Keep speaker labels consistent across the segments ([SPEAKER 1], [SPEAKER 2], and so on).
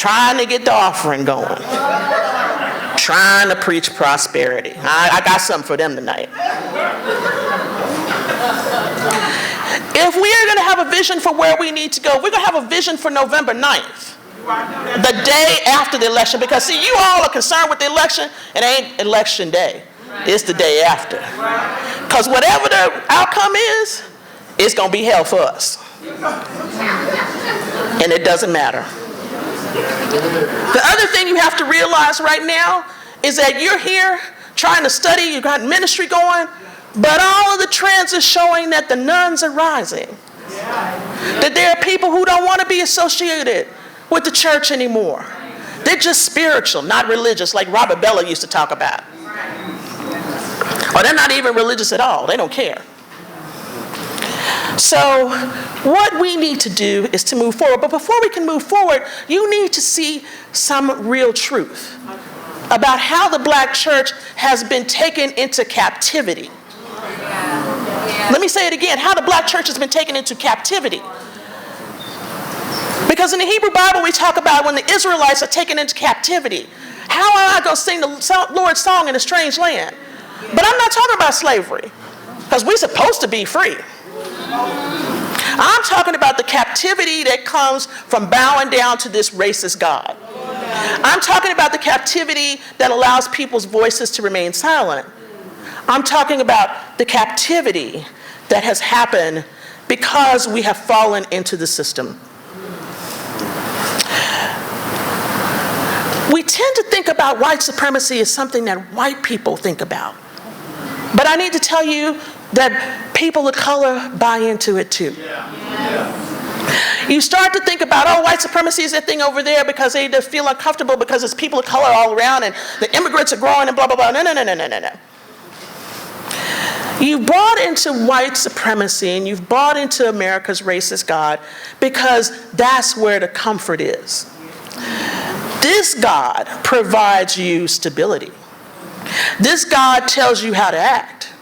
[SPEAKER 1] trying to get the offering going, trying to preach prosperity. I got something for them tonight. If we are going to have a vision for where we need to go, we're going to have a vision for November 9th, the day after the election. Because, see, you all are concerned with the election. It ain't election day. It's the day after. Because whatever the outcome is, it's going to be hell for us. And it doesn't matter. The other thing you have to realize right now is that you're here trying to study, you've got ministry going, but all of the trends are showing that the nuns are rising. That there are people who don't want to be associated with the church anymore. They're just spiritual, not religious, like Robert Bella used to talk about. Or they're not even religious at all. They don't care. So what we need to do is to move forward. But before we can move forward, you need to see some real truth about how the black church has been taken into captivity. Let me say it again, how the black church has been taken into captivity. Because in the Hebrew Bible, we talk about when the Israelites are taken into captivity. How am I going to sing the Lord's song in a strange land? But I'm not talking about slavery, because we're supposed to be free. I'm talking about the captivity that comes from bowing down to this racist God. I'm talking about the captivity that allows people's voices to remain silent. I'm talking about the captivity that has happened because we have fallen into the system. We tend to think about white supremacy as something that white people think about. But I need to tell you that people of color buy into it too. You start to think about, oh, white supremacy is that thing over there because they feel uncomfortable because it's people of color all around and the immigrants are growing and blah, blah, blah. No. You've bought into white supremacy and you've bought into America's racist God because that's where the comfort is. This God provides you stability. This God tells you how to act.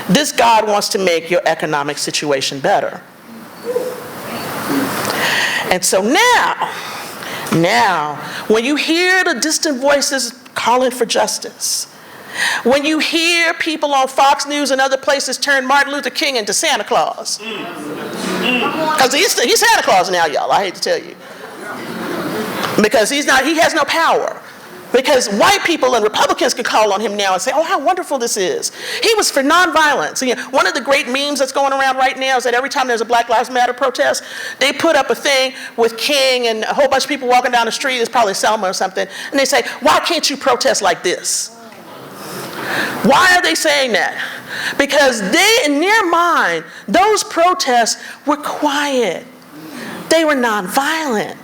[SPEAKER 1] This God wants to make your economic situation better. And so now, when you hear the distant voices calling for justice, when you hear people on Fox News and other places turn Martin Luther King into Santa Claus, because he's Santa Claus now, y'all, I hate to tell you. Because he has no power. Because white people and Republicans can call on him now and say, oh, how wonderful this is. He was for nonviolence. One of the great memes that's going around right now is that every time there's a Black Lives Matter protest, they put up a thing with King and a whole bunch of people walking down the street. It's probably Selma or something. And they say, why can't you protest like this? Why are they saying that? Because in their mind, those protests were quiet. They were nonviolent.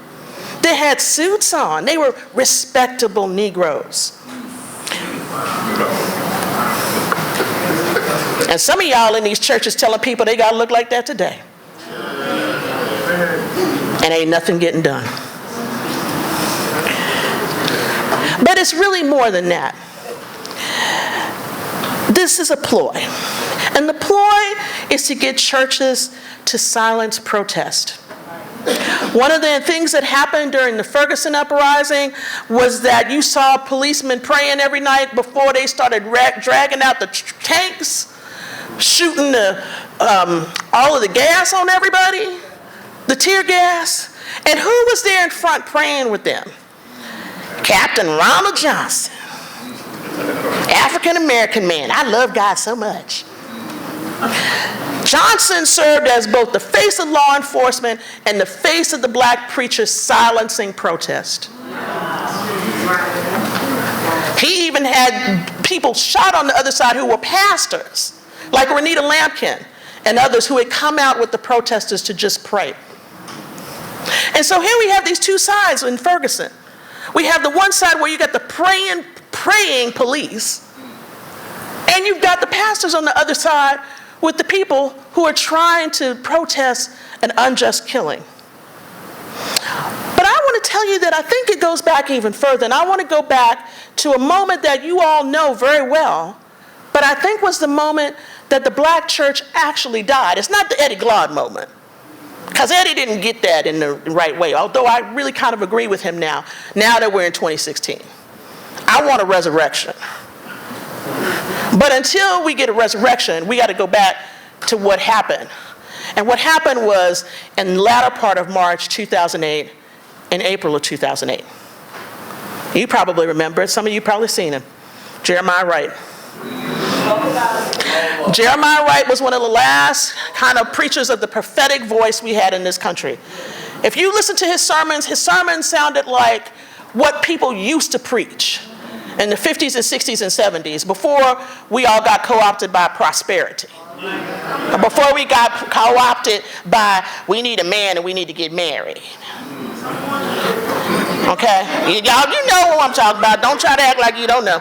[SPEAKER 1] They had suits on. They were respectable Negroes. And some of y'all in these churches telling people they got to look like that today. And ain't nothing getting done. But it's really more than that. This is a ploy. And the ploy is to get churches to silence protest. One of the things that happened during the Ferguson uprising was that you saw policemen praying every night before they started dragging out the tanks, shooting all of the gas on everybody, the tear gas. And who was there in front praying with them? Captain Ronald Johnson, African-American man. I love God so much. Johnson served as both the face of law enforcement and the face of the black preachers silencing protest. He even had people shot on the other side who were pastors, like Renita Lampkin and others who had come out with the protesters to just pray. And so here we have these two sides in Ferguson. We have the one side where you got the praying police, and you've got the pastors on the other side with the people who are trying to protest an unjust killing. But I want to tell you that I think it goes back even further, and I want to go back to a moment that you all know very well, but I think was the moment that the black church actually died. It's not the Eddie Glaude moment, Because Eddie didn't get that in the right way, although I really kind of agree with him now that we're in 2016. I want a resurrection. But until we get a resurrection, we got to go back to what happened. And what happened was in the latter part of March 2008, in April of 2008. You probably remember it. Some of you probably seen him. Jeremiah Wright. Jeremiah Wright was one of the last kind of preachers of the prophetic voice we had in this country. If you listen to his sermons sounded like what people used to preach in the 50s and 60s and 70s before we all got co-opted by prosperity. Before we got co-opted by we need a man and we need to get married. Okay? Y'all, you know what I'm talking about. Don't try to act like you don't know.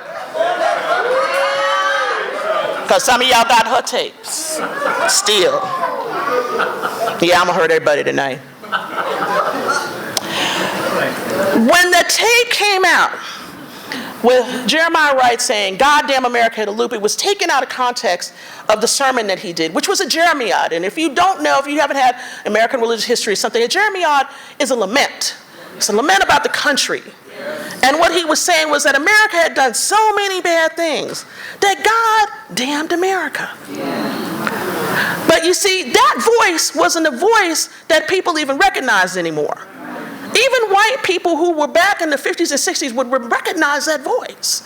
[SPEAKER 1] Because some of y'all got her tapes. Still. Yeah, I'm going to hurt everybody tonight. When the tape came out with Jeremiah Wright saying, "God damn America hit a loop," it was taken out of context of the sermon that he did, which was a Jeremiad. And if you don't know, if you haven't had American religious history or something, a Jeremiad is a lament. It's a lament about the country. And what he was saying was that America had done so many bad things that God damned America. But you see, that voice wasn't a voice that people even recognized anymore. Even white people who were back in the 50s and 60s would recognize that voice.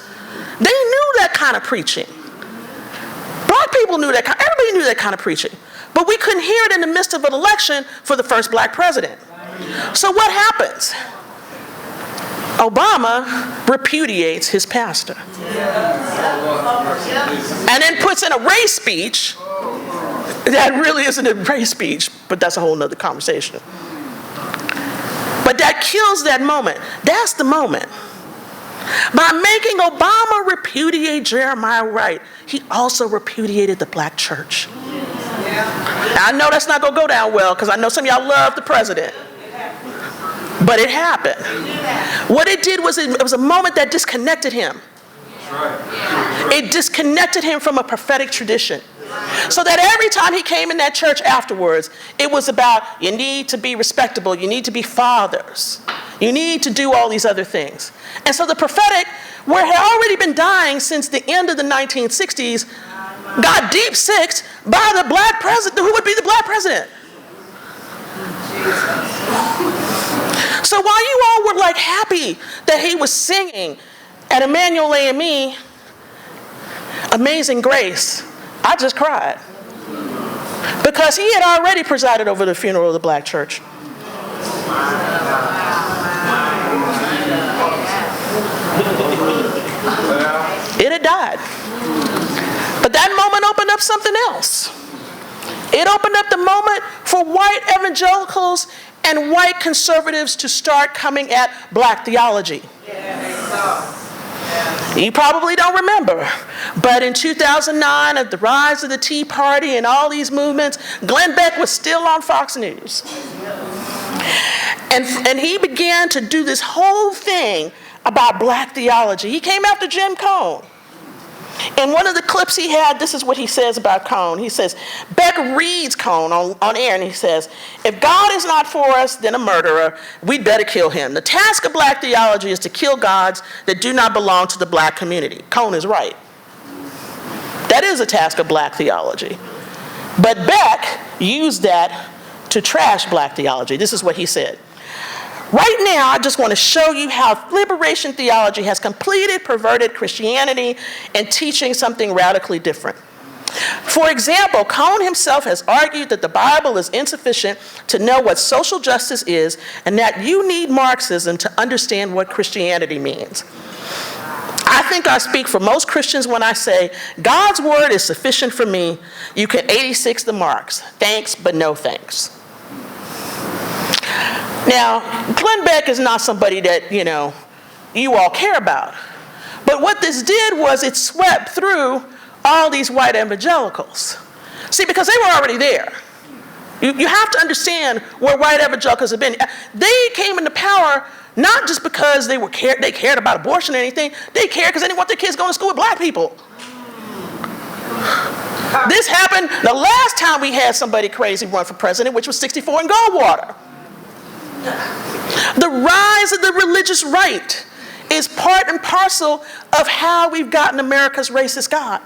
[SPEAKER 1] They knew that kind of preaching. Black people knew that, everybody knew that kind of preaching. But we couldn't hear it in the midst of an election for the first black president. So what happens? Obama repudiates his pastor. And then puts in a race speech that really isn't a race speech, but that's a whole nother conversation. But that kills that moment. That's the moment. By making Obama repudiate Jeremiah Wright, he also repudiated the black church. Now, I know that's not going to go down well because I know some of y'all love the president. But it happened. What it did was it was a moment that disconnected him. It disconnected him from a prophetic tradition. So that every time he came in that church afterwards, it was about, you need to be respectable, you need to be fathers, you need to do all these other things. And so the prophetic, where it had already been dying since the end of the 1960s, got deep sicked by the black president. Who would be the black president? So while you all were like happy that he was singing at Emmanuel AME, Amazing Grace, I just cried. Because he had already presided over the funeral of the black church. It had died. But that moment opened up something else. It opened up the moment for white evangelicals and white conservatives to start coming at black theology. You probably don't remember, but in 2009, at the rise of the Tea Party and all these movements, Glenn Beck was still on Fox News. And he began to do this whole thing about black theology. He came after Jim Cone. In one of the clips he had, this is what he says about Cone. He says, Beck reads Cone on air, and he says, "If God is not for us, then a murderer. We'd better kill him. The task of black theology is to kill gods that do not belong to the black community." Cone is right. That is a task of black theology. But Beck used that to trash black theology. This is what he said. "Right now, I just want to show you how liberation theology has completely perverted Christianity and teaching something radically different. For example, Cone himself has argued that the Bible is insufficient to know what social justice is and that you need Marxism to understand what Christianity means. I think I speak for most Christians when I say, God's word is sufficient for me. You can 86 the Marx. Thanks, but no thanks." Now, Glenn Beck is not somebody that, you all care about. But what this did was it swept through all these white evangelicals. See, because they were already there. You have to understand where white evangelicals have been. They came into power not just because they cared about abortion or anything. They cared because they didn't want their kids going to school with black people. This happened the last time we had somebody crazy run for president, which was 64 in Goldwater. The rise of the religious right is part and parcel of how we've gotten America's racist God.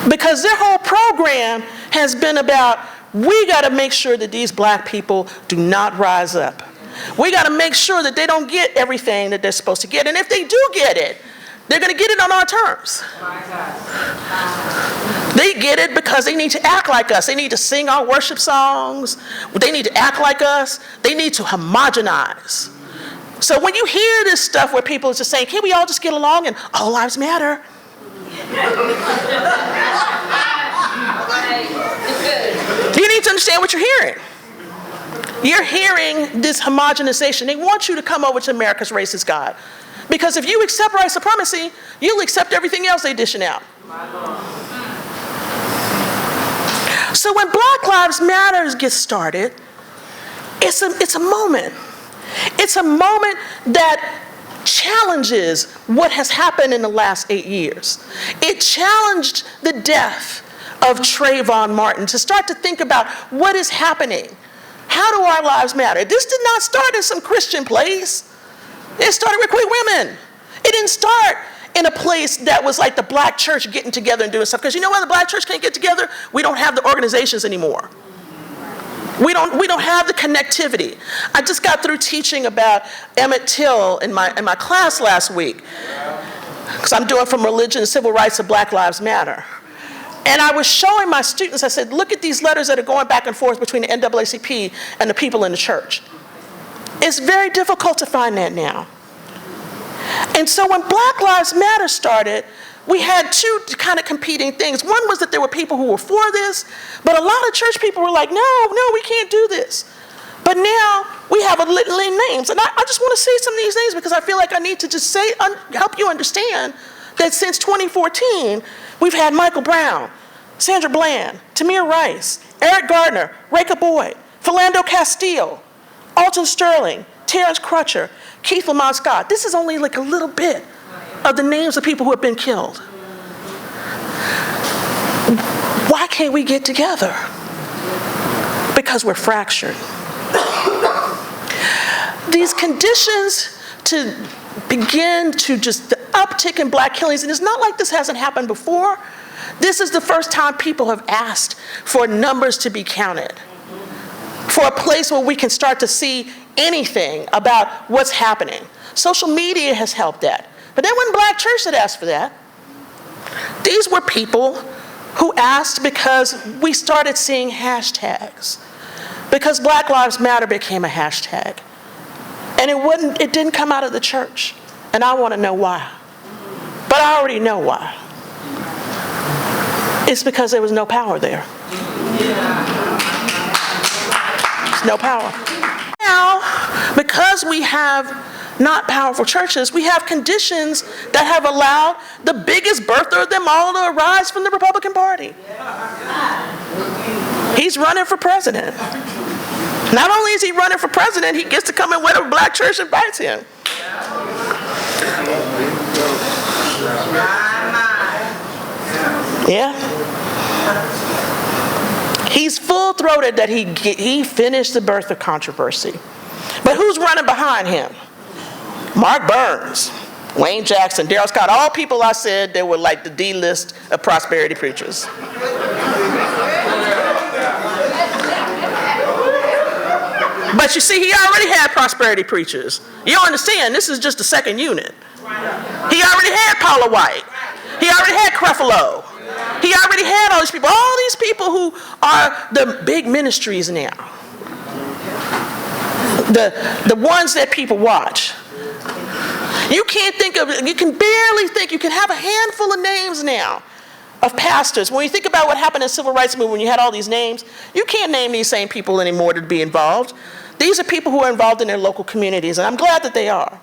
[SPEAKER 1] Because their whole program has been about, we got to make sure that these black people do not rise up. We got to make sure that they don't get everything that they're supposed to get. And if they do get it, they're going to get it on our terms. They get it because they need to act like us. They need to sing our worship songs. They need to act like us. They need to homogenize. So when you hear this stuff where people are just saying, can't we all just get along and all lives matter? You need to understand what you're hearing. You're hearing this homogenization. They want you to come over to America's racist God. Because if you accept white supremacy, you'll accept everything else they're dishing out. So when Black Lives Matter gets started, it's a moment. It's a moment that challenges what has happened in the last 8 years. It challenged the death of Trayvon Martin to start to think about what is happening. How do our lives matter? This did not start in some Christian place. It started with quick women. It didn't start in a place that was like the black church getting together and doing stuff. Because you know why the black church can't get together? We don't have the organizations anymore. We don't have the connectivity. I just got through teaching about Emmett Till in my class last week. Because I'm doing from religion and civil rights to Black Lives Matter. And I was showing my students, I said, look at these letters that are going back and forth between the NAACP and the people in the church. It's very difficult to find that now. And so when Black Lives Matter started, we had two kind of competing things. One was that there were people who were for this, but a lot of church people were like, no, we can't do this. But now we have a litany of names. And I just want to say some of these names because I feel like I need to just help you understand that since 2014, we've had Michael Brown, Sandra Bland, Tamir Rice, Eric Gardner, Reka Boyd, Philando Castile, Alton Sterling, Terrence Crutcher, Keith Lamont Scott. This is only like a little bit of the names of people who have been killed. Why can't we get together? Because we're fractured. These conditions to begin to just the uptick in black killings, and it's not like this hasn't happened before. This is the first time people have asked for numbers to be counted, for a place where we can start to see anything about what's happening. Social media has helped that. But then when Black Church had asked for that, these were people who asked because we started seeing hashtags. Because Black Lives Matter became a hashtag. And it didn't come out of the church. And I want to know why. But I already know why. It's because there was no power there. There's no power. Now, because we have not powerful churches, we have conditions that have allowed the biggest birther of them all to arise from the Republican Party. He's running for president. Not only is he running for president, he gets to come in whenever Black church invites him. Yeah. He's full-throated that he finished the birth of controversy. But who's running behind him? Mark Burns, Wayne Jackson, Darrell Scott, all people I said they were like the D-list of prosperity preachers. But you see, he already had prosperity preachers. You don't understand, this is just the second unit. He already had Paula White. He already had Creflo. He already had all these people who are the big ministries now. The ones that people watch. You can barely think, you can have a handful of names now of pastors. When you think about what happened in the civil rights movement, when you had all these names, you can't name these same people anymore to be involved. These are people who are involved in their local communities, and I'm glad that they are.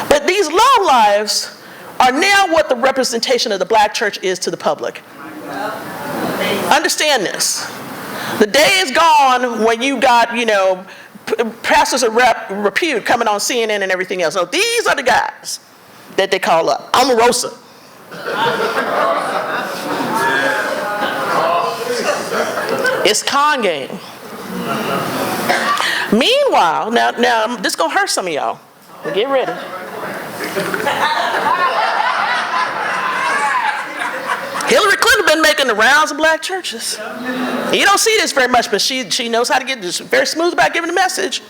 [SPEAKER 1] But these lowlives are now what the representation of the Black church is to the public. Understand this. The day is gone when you got, pastors of repute coming on CNN and everything else. So these are the guys that they call up. Omarosa. It's con game. Meanwhile, now this is going to hurt some of y'all. Get ready. Hillary Clinton been making the rounds of black churches. You don't see this very much, but she knows how to get this. Very smooth about giving the message,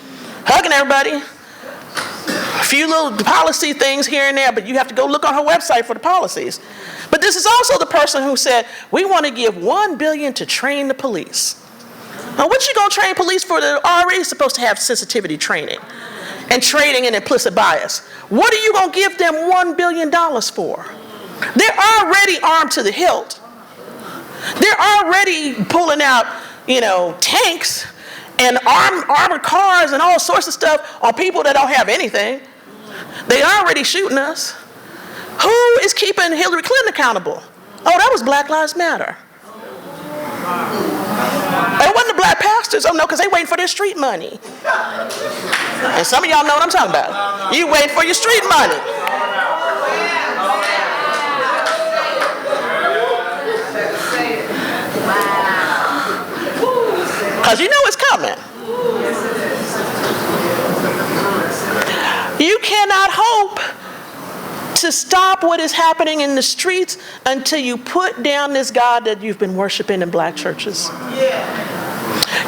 [SPEAKER 1] hugging everybody. A few little policy things here and there, but you have to go look on her website for the policies. But this is also the person who said, we want to give $1 billion to train the police. Now, what you going to train police for? They're already supposed to have sensitivity training and training in implicit bias. What are you going to give them $1 billion for? They're already armed to the hilt. They're already pulling out, tanks and armored cars and all sorts of stuff on people that don't have anything. They already shooting us. Who is keeping Hillary Clinton accountable? Oh, that was Black Lives Matter. It wasn't the black pastors. Oh, no, because they waiting for their street money. And some of y'all know what I'm talking about. You waiting for your street money. Because you know it's coming. You cannot hope to stop what is happening in the streets until you put down this God that you've been worshiping in black churches.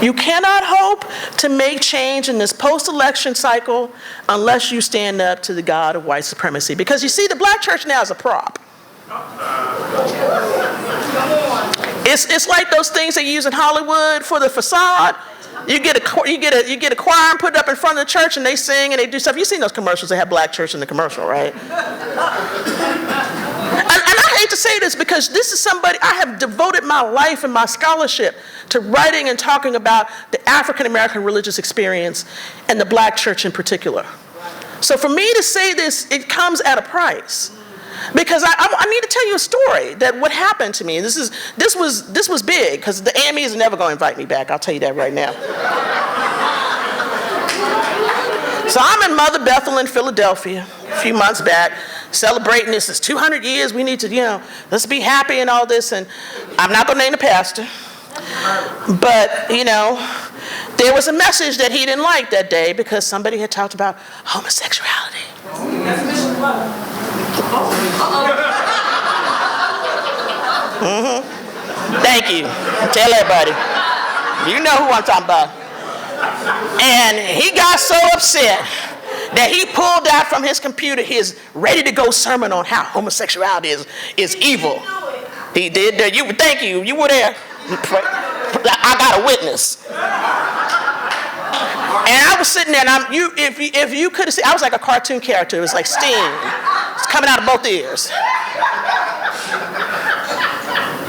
[SPEAKER 1] You cannot hope to make change in this post-election cycle unless you stand up to the God of white supremacy. Because you see, the black church now is a prop. It's like those things they use in Hollywood for the facade. You get a choir and put it up in front of the church and they sing and they do stuff. You've seen those commercials. They have black church in the commercial, right? And I hate to say this because this is somebody, I have devoted my life and my scholarship to writing and talking about the African American religious experience and the black church in particular. So for me to say this, it comes at a price. Because I need to tell you a story that what happened to me. This was big because the AMEs are never going to invite me back. I'll tell you that right now. So I'm in Mother Bethel in Philadelphia a few months back, celebrating this. It's 200 years. We need to, let's be happy and all this. And I'm not going to name the pastor, but there was a message that he didn't like that day because somebody had talked about homosexuality. Thank you. Tell everybody. You know who I'm talking about. And he got so upset that he pulled out from his computer his ready-to-go sermon on how homosexuality is evil. He did. Thank you. You were there. I got a witness. And I was sitting there, and if you could have seen, I was like a cartoon character. It was like steam. It's coming out of both ears.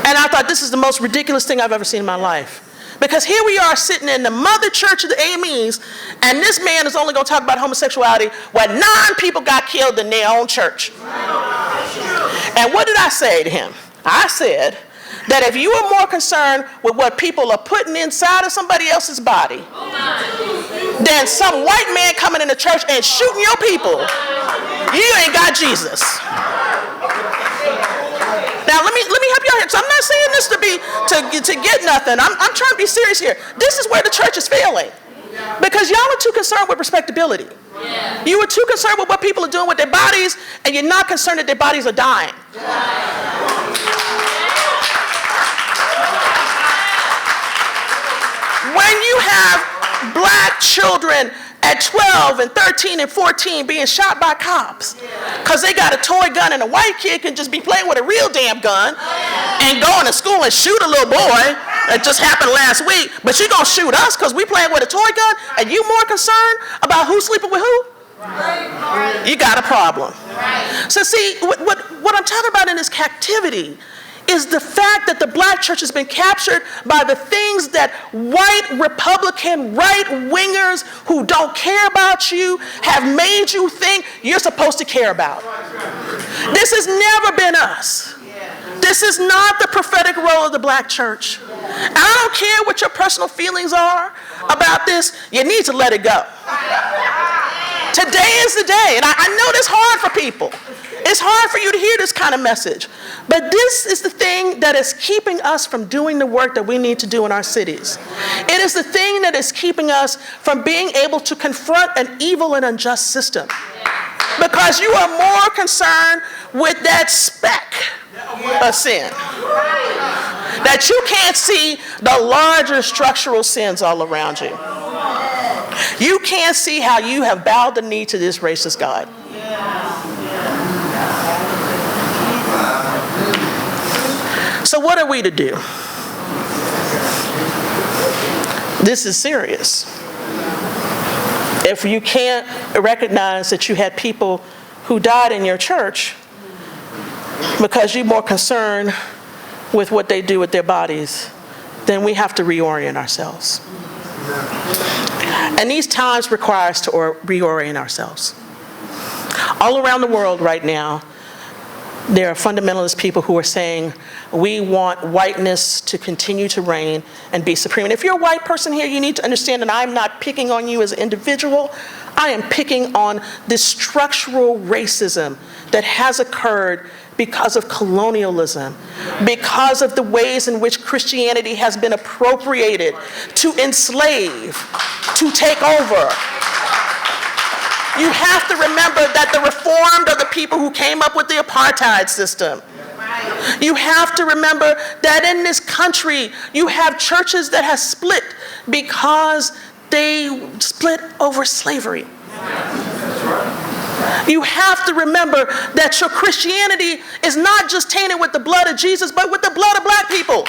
[SPEAKER 1] And I thought, this is the most ridiculous thing I've ever seen in my life. Because here we are sitting in the mother church of the AMEs, and this man is only going to talk about homosexuality where 9 people got killed in their own church. And what did I say to him? I said that if you are more concerned with what people are putting inside of somebody else's body than some white man coming in the church and shooting your people, you ain't got Jesus. Now let me help you out here. So I'm not saying this to get nothing. I'm trying to be serious here. This is where the church is failing. Because y'all are too concerned with respectability. Yeah. You are too concerned with what people are doing with their bodies, and you're not concerned that their bodies are dying. When you have black children at 12 and 13 and 14 being shot by cops because they got a toy gun and a white kid can just be playing with a real damn gun and going to school and shoot a little boy, that just happened last week, but you gonna shoot us because we playing with a toy gun and you more concerned about who's sleeping with who? You got a problem. So see, what I'm talking about in this captivity is the fact that the black church has been captured by the things that white Republican right-wingers who don't care about you have made you think you're supposed to care about. This has never been us. This is not the prophetic role of the black church. And I don't care what your personal feelings are about this, you need to let it go. Today is the day, and I know this is hard for people. It's hard for you to hear this kind of message. But this is the thing that is keeping us from doing the work that we need to do in our cities. It is the thing that is keeping us from being able to confront an evil and unjust system. Because you are more concerned with that speck of sin. That you can't see the larger structural sins all around you. You can't see how you have bowed the knee to this racist God. So what are we to do? This is serious. If you can't recognize that you had people who died in your church because you're more concerned with what they do with their bodies, then we have to reorient ourselves. And these times require us to reorient ourselves. All around the world right now, there are fundamentalist people who are saying, we want whiteness to continue to reign and be supreme. And if you're a white person here, you need to understand that I'm not picking on you as an individual. I am picking on this structural racism that has occurred because of colonialism, because of the ways in which Christianity has been appropriated to enslave, to take over. You have to remember that the Reformed are the people who came up with the apartheid system. You have to remember that in this country, you have churches that have split because they split over slavery. You have to remember that your Christianity is not just tainted with the blood of Jesus, but with the blood of black people.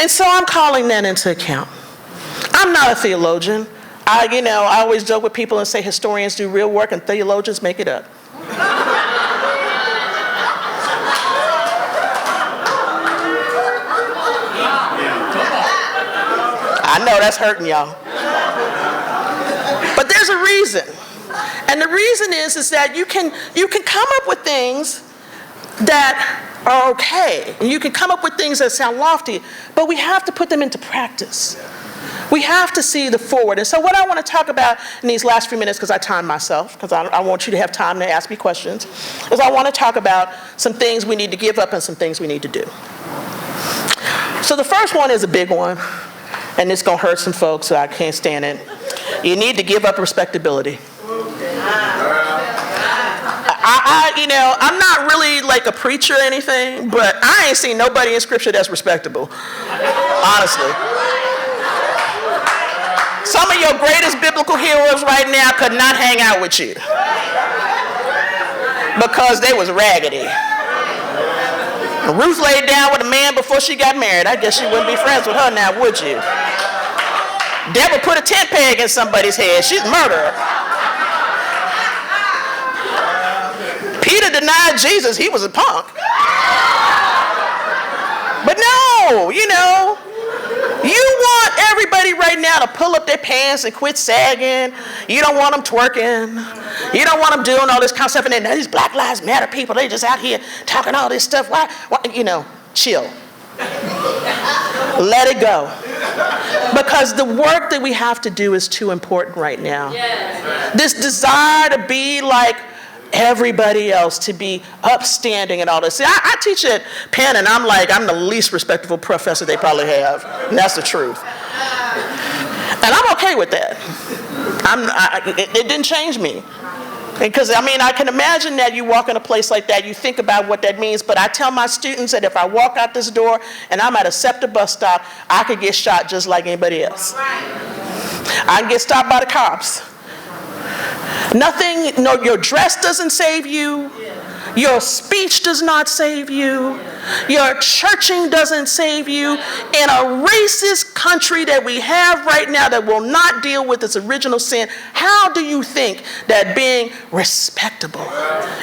[SPEAKER 1] And so I'm calling that into account. I'm not a theologian. I always joke with people and say historians do real work and theologians make it up. I know that's hurting y'all. But there's a reason. And the reason is that you can come up with things that are okay. And you can come up with things that sound lofty, but we have to put them into practice. We have to see the forward. And so what I want to talk about in these last few minutes, because I timed myself, because I want you to have time to ask me questions, is I want to talk about some things we need to give up and some things we need to do. So the first one is a big one, and it's going to hurt some folks, so I can't stand it. You need to give up respectability. I'm not really like a preacher or anything, but I ain't seen nobody in Scripture that's respectable, honestly. Some of your greatest biblical heroes right now could not hang out with you because they was raggedy. Ruth laid down with a man before she got married. I guess you wouldn't be friends with her now, would you? Deborah put a tent peg in somebody's head. She's a murderer. Peter denied Jesus. He was a punk. But no, you want everybody right now to pull up their pants and quit sagging. You don't want them twerking. You don't want them doing all this kind of stuff. And then these Black Lives Matter people, they just out here talking all this stuff. Why? Chill. Let it go. Because the work that we have to do is too important right now. Yes. This desire to be like everybody else, to be upstanding and all this. See, I teach at Penn, and I'm the least respectable professor they probably have. And that's the truth. And I'm okay with that. It didn't change me. Because, I can imagine that you walk in a place like that, you think about what that means, but I tell my students that if I walk out this door and I'm at a SEPTA bus stop, I could get shot just like anybody else. I can get stopped by the cops. Your dress doesn't save you. Your speech does not save you. Your churching doesn't save you. In a racist country that we have right now that will not deal with its original sin, how do you think that being respectable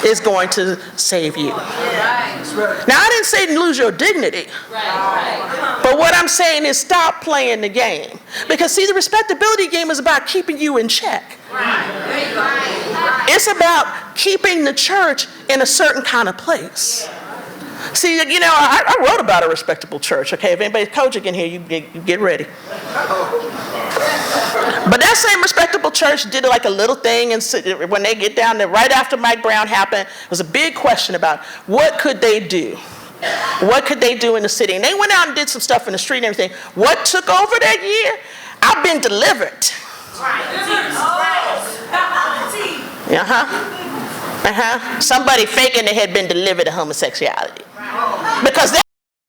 [SPEAKER 1] is going to save you? Now, I didn't say lose your dignity. But what I'm saying is stop playing the game. Because, see, the respectability game is about keeping you in check. It's about keeping the church in a certain kind of place. See, I wrote about a respectable church, okay? If anybody's coaching in here, you get ready. But that same respectable church did like a little thing, and when they get down there, right after Mike Brown happened, there was a big question about what could they do? What could they do in the city? And they went out and did some stuff in the street and everything. What took over that year? I've been delivered. Somebody faking they had been delivered to homosexuality. Because